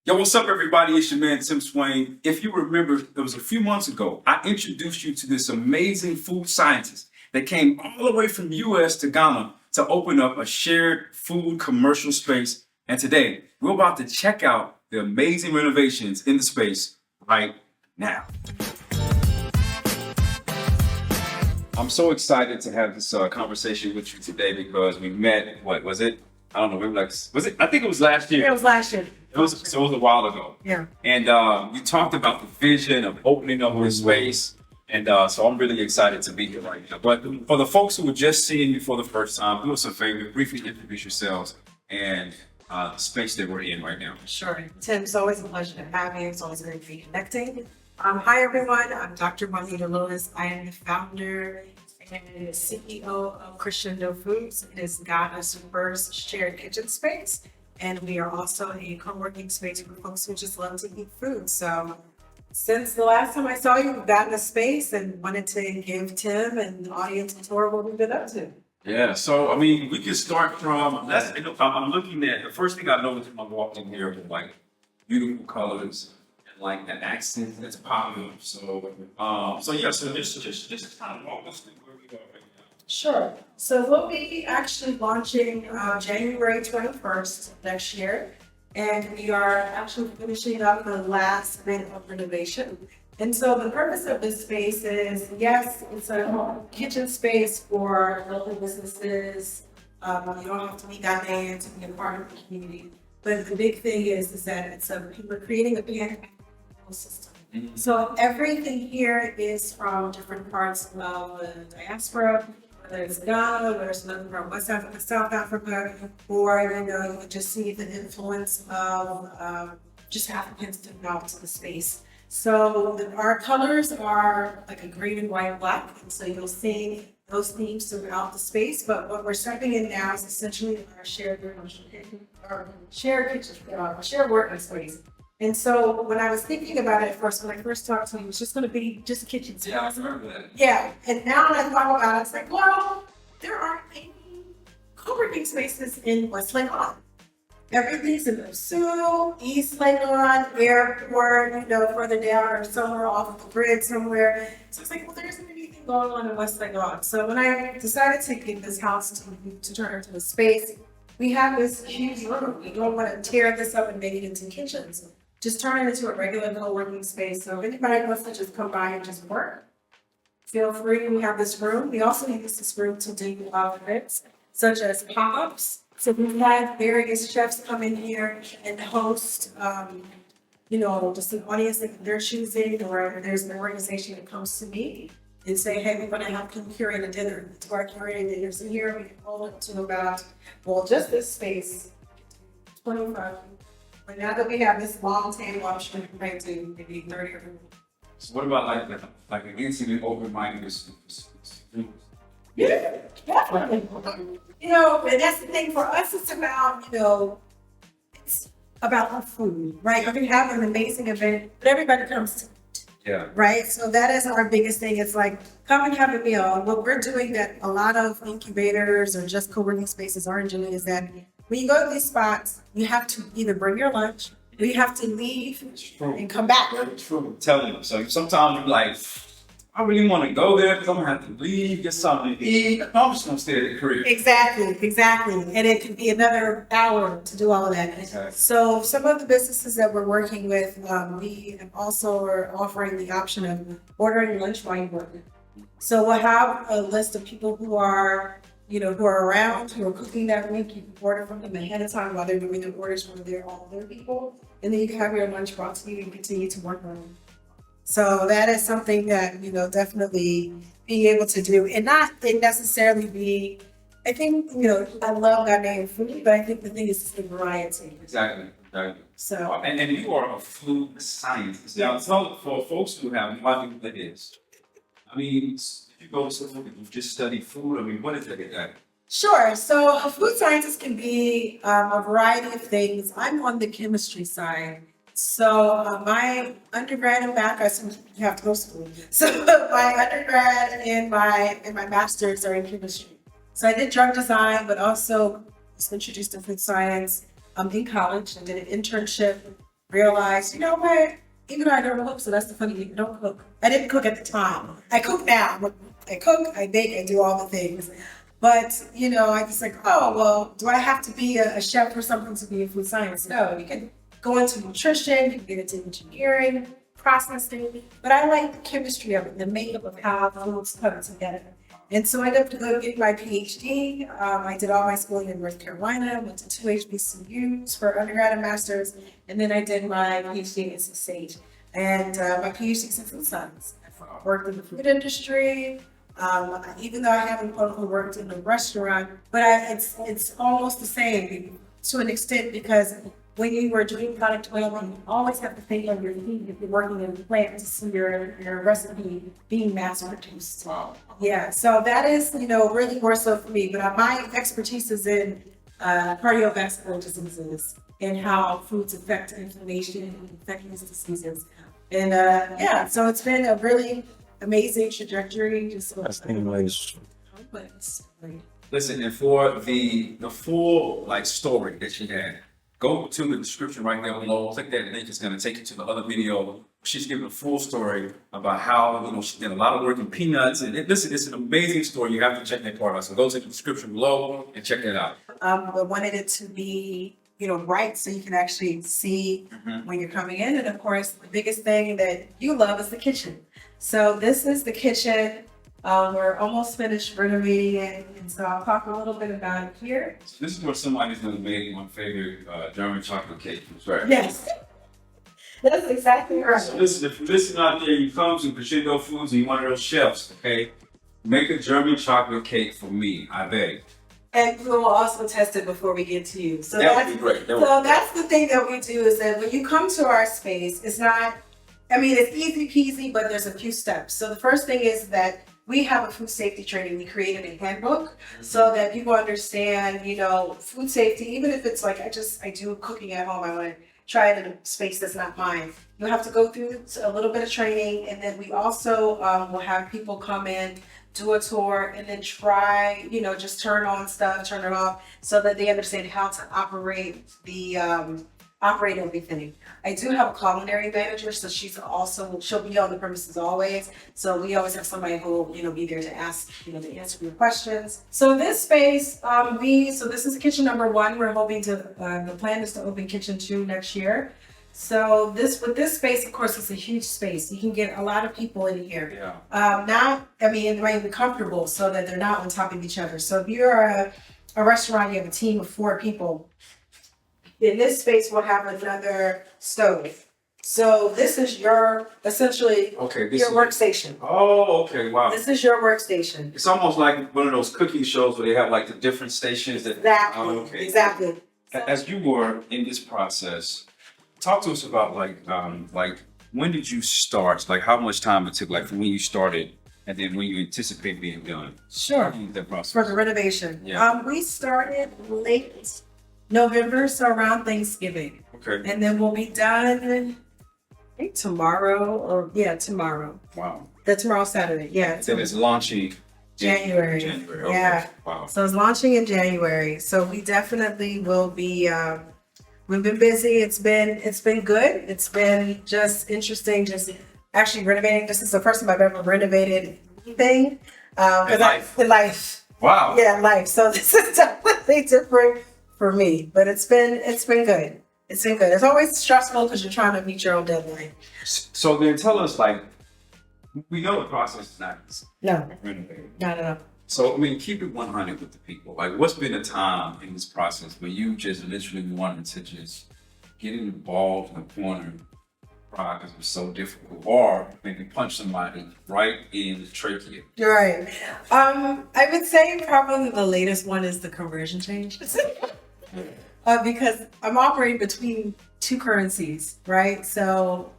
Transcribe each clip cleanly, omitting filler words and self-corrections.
Yo, what's up, everybody? It's your man, Tim Swain. If you remember, it was a few months ago, I introduced you to this amazing food scientist that came all the way from US to Ghana to open up a shared food commercial space. And today, we're about to check out the amazing renovations in the space right now. I'm so excited to have this conversation with you today because we met, what was it? I don't know, maybe like, was it? I think it was last year. It was last year. It was a while ago. Yeah. And you talked about the vision of opening up this space. And so I'm really excited to be here right now. But for the folks who are just seeing you for the first time, do us a favor, briefly introduce yourselves and the space that we're in right now. Sure. Tim, it's always a pleasure to have you. It's always great to be connecting. Hi, everyone. I'm Dr. Wanida. I am the founder and CEO of Crescendo Foods. It is Ghana's first shared kitchen space. And we are also a co-working space for folks who just love to eat food. So since the last time I saw you, we've gotten a space and wanted to give Tim and the audience a tour of what we've been up to. Yeah, so I mean, we can start from, I'm looking at, the first thing I noticed when I walked in here was like beautiful colors and like an accent that's popular. So just kind of walk us through where we go right now. Sure. So we'll be actually launching January 21st next year. And we are actually finishing up the last bit of renovation. And so the purpose of this space is, yes, it's a kitchen space for local businesses. You don't have to be Ghanaian to be a part of the community. But the big thing is that we're creating a pan system. Mm-hmm. So everything here is from different parts of the diaspora, whether it's Ghana, whether it's nothing from West Africa, South Africa, or you can just see the influence of just Africans to come out to the space. So our colors are like a green and white, black, and so you'll see those themes throughout the space. But what we're stepping in now is essentially our shared working space. And so when I was thinking about it at first, when I first talked to you, it was just going to be just a kitchen space. Yeah, I remember that. Yeah, and now that I thought about it, it's like, well, there aren't any co-working spaces in West Legon. Everything's in Osu, East Legon, Airport, further down or somewhere off the grid somewhere. So it's like, well, there isn't anything going on in West Legon. So when I decided to get this house to turn into a space, we have this huge room. We don't want to tear this up and make it into kitchens. Just turn it into a regular co-working space. So if anybody wants to just come by and just work, feel free. We have this room. We also use this room to do events such as pop-ups. So we've had various chefs come in here and host, just an audience that they're choosing, or there's an organization that comes to me and say, hey, we're going to have to curate a dinner. To our curating dinners in here, we can hold it to about, just this space, 25. But now that we have this long table, I'm sure we can do maybe 30 or 40. So what about like an intimate open mindedness? Yeah, definitely. And that's the thing for us. It's about the food, right? We're gonna have an amazing event, but everybody comes to eat. Yeah. Right. So that is our biggest thing. It's like, come and have a meal. And what we're doing that a lot of incubators or just co-working spaces aren't doing is that when you go to these spots, you have to either bring your lunch or you have to leave and come back. True. I'm telling you. So sometimes you're like, I really want to go there because I'm going to have to leave, get something to eat. I'm just going to stay at the crib. Exactly. And it could be another hour to do all of that. Exactly. So some of the businesses that we're working with, we also are offering the option of ordering lunch while you work. So we'll have a list of people who are around, who are cooking that week. You can order from them ahead of time while they're doing the orders from all their people. And then you can have your lunch brought to you and continue to work on it. So that is something that, definitely being able to do, and not necessarily be, I think, I love Ghanaian food, but I think the thing is the variety. Exactly. So. And you are a food scientist. Now, tell for folks who have no idea what that is. I mean, if you go to something, you just study food. I mean, what is that? Sure. So a food scientist can be a variety of things. I'm on the chemistry side. So my undergrad and back, you have to go to school. So my undergrad and my master's are in chemistry. So I did drug design, but also was introduced to food science in college. I did an internship realized, you know what? Even though I don't cook, so that's the funny thing, I don't cook. I didn't cook at the time. I cook now. I cook, I bake, I do all the things. But, you know, I was like, oh, well, do I have to be a chef or something to be in food science? No, you can go into nutrition, you can get into engineering, processing. But I like the chemistry of it, the makeup of how foods come together. And so I ended up going get my PhD. I did all my schooling in North Carolina, went to 2 HBCUs for undergrad and master's, and then I did my PhD in SSH. And my PhD is in food science. I worked in the food industry. Even though I haven't quote unquote worked in a restaurant, but it's almost the same to an extent, because when you were doing product development, you always have to think on your feet if you're working in a plant to see your recipe being mass produced. Wow. Yeah, so that is, you know, really more so for me. But my expertise is in cardiovascular diseases and how foods affect inflammation and infectious diseases. And yeah, so it's been a really amazing trajectory. Just complex. Listen, and for the full like story that she had, go to the description right there below. Click that link. It's going to take you to the other video. She's giving a full story about how, you know, she did a lot of work in peanuts. And listen, it's an amazing story. You have to check that part out. So go to the description below and check that out. I wanted it to be, you know, bright so you can actually see when you're coming in. And of course, the biggest thing that you love is the kitchen. So this is the kitchen. We're almost finished renovating it, and so I'll talk a little bit about it here. So this is where somebody's going to make my favorite German chocolate cake. Right? Yes, that's exactly right. So listen, if you're listening out there, you come to Crescendo Foods and you're one of those chefs, okay? Make a German chocolate cake for me, I beg. And we will also test it before we get to you. So that would be great. That's the thing that we do, is that when you come to our space, it's not, I mean, it's easy peasy, but there's a few steps. So the first thing is that we have a food safety training. We created a handbook so that people understand, you know, food safety, even if it's like, I do cooking at home, I want to try it in a space that's not mine. You have to go through a little bit of training, and then we also will have people come in, do a tour, and then try, you know, just turn on stuff, turn it off, so that they understand how to operate operate everything. I do have a culinary manager, so she'll be on the premises always. So we always have somebody who will, you know, be there to ask, you know, to answer your questions. So this space, so this is kitchen number 1. We're hoping to, the plan is to open kitchen 2 next year. So with this space, of course, it's a huge space. You can get a lot of people in here. Yeah. They're comfortable so that they're not on top of each other. So if you're a restaurant, you have a team of 4 people. In this space, we'll have another stove. So this is your, essentially, your workstation. Oh, okay, wow. This is your workstation. It's almost like one of those cooking shows where they have like the different stations. Exactly. As you were in this process, talk to us about like when did you start? Like how much time it took, like from when you started and then when you anticipate being done? Sure. That process. For the renovation. Yeah. We started late November, so around Thanksgiving. Okay. And then we'll be done, I think tomorrow. Wow. That's tomorrow, Saturday. Yeah. Then it's launching January. Okay. Yeah. Wow. So it's launching in January. So we definitely will be, we've been busy. It's been good. It's been just interesting, just actually renovating. This is the first time I've ever renovated anything. In life. Wow. Yeah, life. So this is definitely different for me, but it's been good. It's been good. It's always stressful because you're trying to meet your own deadline. So then tell us, like, we know the process is not easy. No, Renovating. not at all. So I mean, keep it 100 with the people. Like, what's been a time in this process where you just literally wanted to just get involved in the corner, cry because it was so difficult, or maybe punch somebody right in the trachea? You're right. I would say probably the latest one is the conversion change. Because I'm operating between 2 currencies, right? So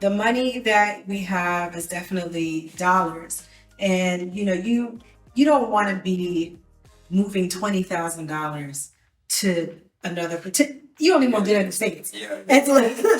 the money that we have is definitely dollars. And, you know, you don't want to be moving $20,000 to another, you don't even want to do it in the States. Yeah. And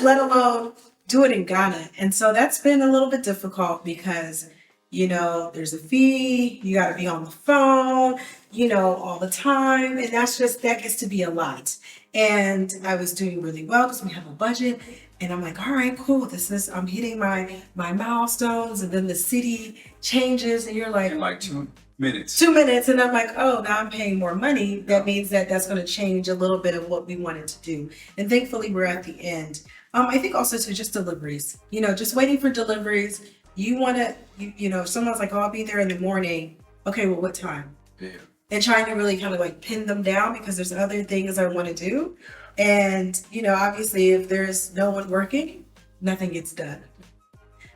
let alone do it in Ghana. And so that's been a little bit difficult because, you know, there's a fee, you got to be on the phone, you know, all the time. And that gets to be a lot. And I was doing really well because we have a budget. And I'm like, all right, cool. I'm hitting my milestones. And then the city changes and you're like, In like 2 minutes. 2 minutes. And I'm like, oh, now I'm paying more money. That means that that's going to change a little bit of what we wanted to do. And thankfully we're at the end. I think also to just deliveries, just waiting for deliveries. You want to, if someone's like, oh, I'll be there in the morning. Okay, well, what time? Yeah. And trying to really kind of like pin them down because there's other things I want to do. And, obviously if there's no one working, nothing gets done.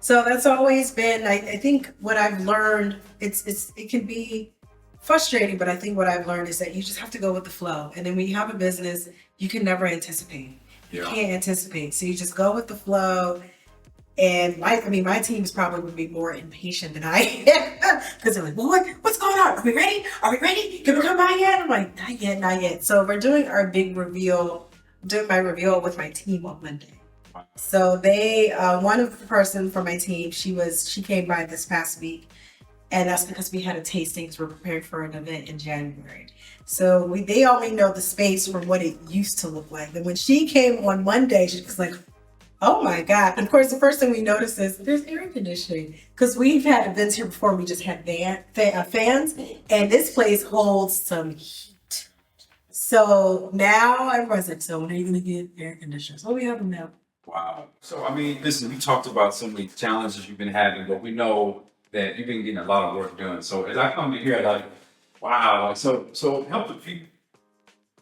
So that's always been, I think what I've learned, it can be frustrating, but I think what I've learned is that you just have to go with the flow. And then when you have a business, you can never anticipate. You can't anticipate. So you just go with the flow. And my team is probably would be more impatient than I am because they're like, well, what's going on? Are we ready? Are we ready? Can we come by yet? I'm like, not yet. So we're doing our big reveal, doing my reveal with my team on Monday. So they, one of the person from my team, she came by this past week, and that's because we had a tasting because we're preparing for an event in January. So they only know the space from what it used to look like. And when she came on Monday, she was like, oh my God. And of course, the first thing we noticed is there's air conditioning because we've had events here before. We just had fans, and this place holds some heat. So now everyone's like, so when are you going to get air conditioners? Oh, we have them now. Wow. So, listen, we talked about some of the challenges you've been having, but we know that you've been getting a lot of work done. So as I come to here, like, wow. So help the people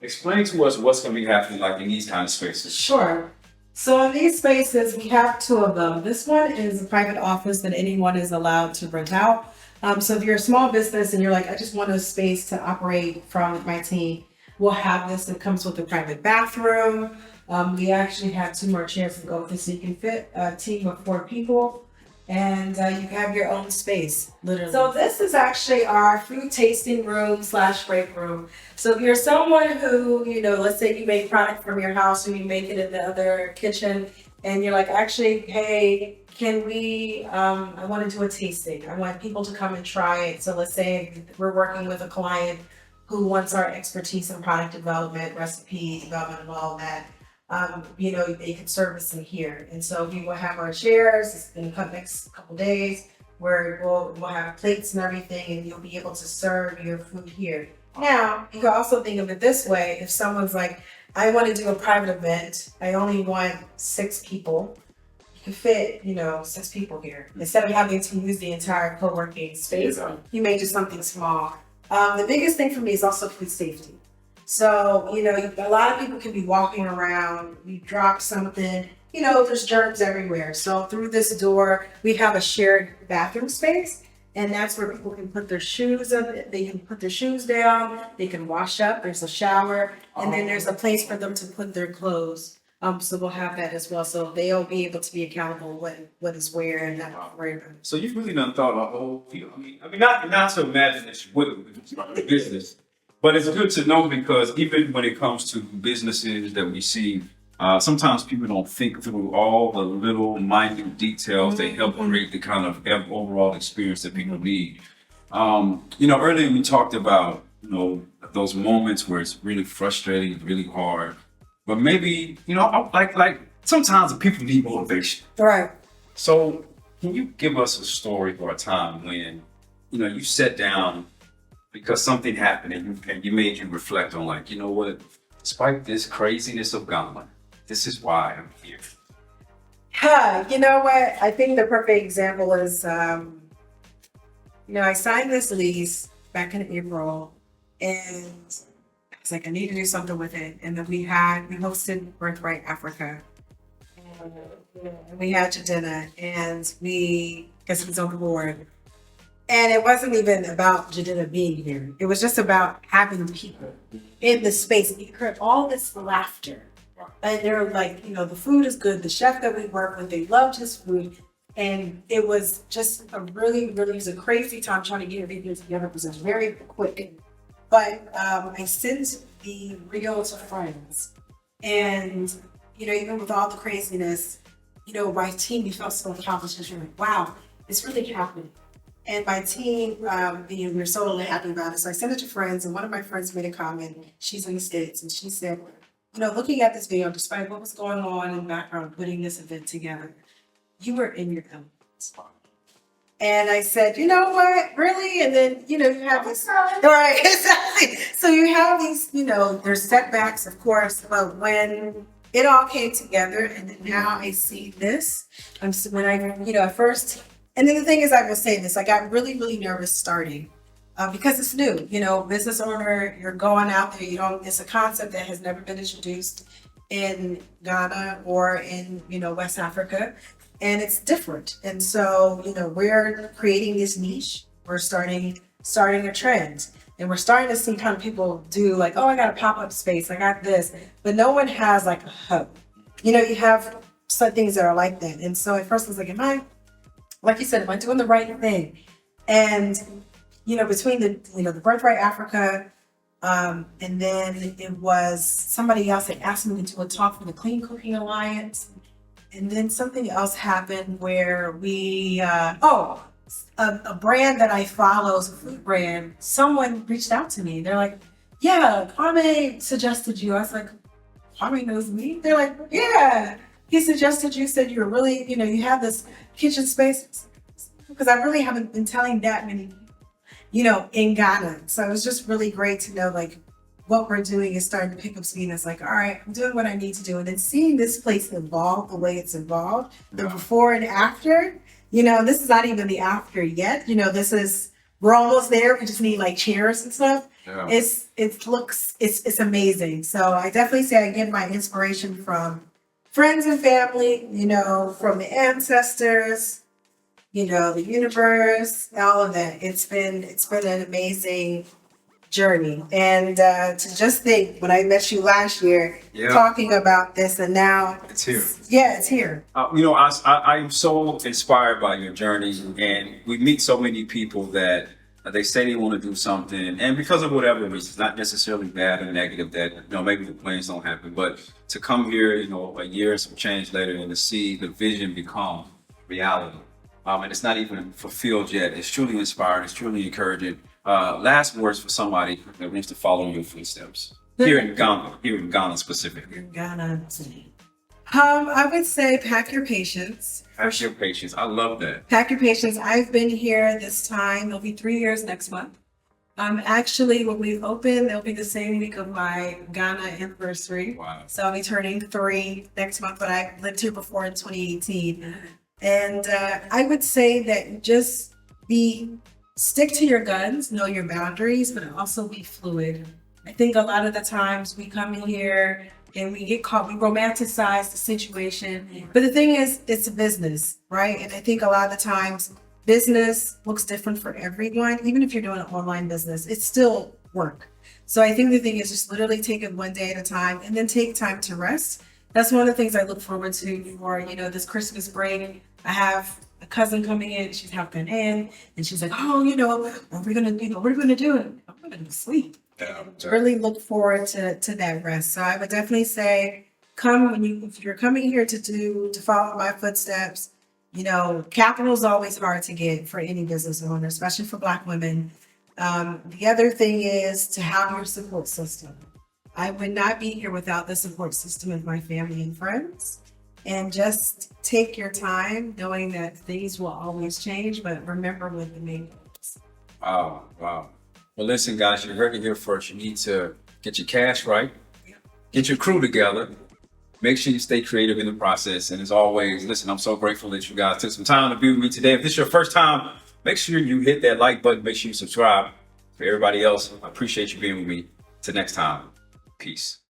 explain to us what's going to be happening like in these kind of spaces. Sure. So in these spaces, we have two of them. This one is a private office that anyone is allowed to rent out. So if you're a small business and you're like, I just want a space to operate from my team, we'll have this. It comes with a private bathroom. We actually have 2 more chairs to go with this so you can fit a team of 4 people. And you have your own space, literally. So this is actually our food tasting room / break room. So if you're someone who, let's say you make product from your house and you make it in the other kitchen and you're like, actually, hey, can we, I want to do a tasting. I want people to come and try it. So let's say we're working with a client who wants our expertise in product development, recipe development, and all that. They can service in here. And so we will have our chairs in the next couple days where we'll have plates and everything, and you'll be able to serve your food here. Now, you can also think of it this way. If someone's like, I want to do a private event, I only want 6 people. You can fit, 6 people here. Instead of having to use the entire co-working space, you may do something small. The biggest thing for me is also food safety. So, a lot of people can be walking around, you drop something, there's germs everywhere. So through this door, we have a shared bathroom space, and that's where people can put their shoes up. They can put their shoes down, they can wash up, there's a shower, and then there's a place for them to put their clothes. So we'll have that as well. So they'll be able to be accountable what is where and not where. So you've really done thought about the whole field. Not to imagine that you wouldn't the business. But it's good to know because even when it comes to businesses that we see, sometimes people don't think through all the little minute details that help create the kind of overall experience that people need. Earlier we talked about, those moments where it's really frustrating, it's really hard. But maybe, like sometimes people need motivation. Right. So can you give us a story or a time when, you sat down because something happened and you made you reflect on like, what, despite this craziness of Ghana, this is why I'm here. You know what? I think the perfect example is, I signed this lease back in April and I was like, I need to do something with it. And then we hosted Birthright Africa. And we had Jidenna and because he was on the board. And it wasn't even about Jidenna being here. It was just about having people in the space. You heard all this laughter. And they're like, the food is good. The chef that we work with, they loved his food. And it was just it was a crazy time trying to get everything together because it was very quick. But I sent the reel to friends. And, even with all the craziness, my team, we felt so accomplished because you're like, wow, it's really happening. And my team, we're so happy about it. So I sent it to friends, and one of my friends made a comment. She's in the States, and she said, looking at this video, despite what was going on in the background, putting this event together, you were in your element. And I said, you know what, really? And then, you have this, right, exactly. So you have these, there's setbacks, of course, but when it all came together and then now I see this, when I, at first, and then the thing is, I will say this, I got really, really nervous starting because it's new, business owner, you're going out there, it's a concept that has never been introduced in Ghana or in, West Africa. And it's different. And so, we're creating this niche. We're starting a trend. And we're starting to see kind of people do like, oh, I got a pop-up space. I got this. But no one has like a hub. You have some things that are like that. And so at first I was like, like you said, am I doing the right thing? And, between the Birthright Africa, and then it was somebody else that asked me to do a talk for the Clean Cooking Alliance. And then something else happened where we, a brand that I follow, a food brand, someone reached out to me. They're like, yeah, Kwame suggested you. I was like, Kwame knows me? They're like, yeah, he suggested you, said you were really, you have this kitchen space. Because I really haven't been telling that many people, in Ghana. So it was just really great to know, like, what we're doing is starting to pick up speed. And it's like, all right, I'm doing what I need to do. And then seeing this place evolve the way it's evolved, the before and after, this is not even the after yet. We're almost there. We just need like chairs and stuff. Yeah. It's amazing. So I definitely say I get my inspiration from friends and family, from the ancestors, the universe, all of that. It's been an amazing journey. And to just think, when I met you last year, talking about this, and now it's here. Yeah, it's here. I am so inspired by your journey, and we meet so many people that they say they want to do something, and because of whatever reason, not necessarily bad or negative, that maybe the plans don't happen, but to come here, a year and some change later, and to see the vision become reality, and it's not even fulfilled yet. It's truly inspiring. It's truly encouraging. Last words for somebody that wants to follow your footsteps here in Ghana specifically. In Ghana. I would say pack your patience. Pack your patience. I love that. Pack your patience. I've been here this time. It'll be 3 years next month. Actually, when we open, it'll be the same week of my Ghana anniversary. Wow. So I'll be turning 3 next month, but I lived here before in 2018. And I would say that just stick to your guns, know your boundaries, but also be fluid. I think a lot of the times we come in here and we get caught, we romanticize the situation. But the thing is, it's a business, right? And I think a lot of the times business looks different for everyone. Even if you're doing an online business, it's still work. So I think the thing is just literally take it one day at a time and then take time to rest. That's one of the things I look forward to for, this Christmas break. I have a cousin coming in, she's half Ghanaian, and she's like, oh, what are we gonna do? I'm gonna sleep. Yeah, really look forward to that rest. So I would definitely say, if you're coming here to follow my footsteps. Capital is always hard to get for any business owner, especially for Black women. The other thing is to have your support system. I would not be here without the support system of my family and friends. And just take your time, knowing that things will always change, but remember what the main goal is. Wow. Well, listen, guys, you heard it here first. You need to get your cash right, get your crew together, make sure you stay creative in the process. And as always, listen, I'm so grateful that you guys took some time to be with me today. If this is your first time, make sure you hit that like button, make sure you subscribe. For everybody else, I appreciate you being with me. Till next time, peace.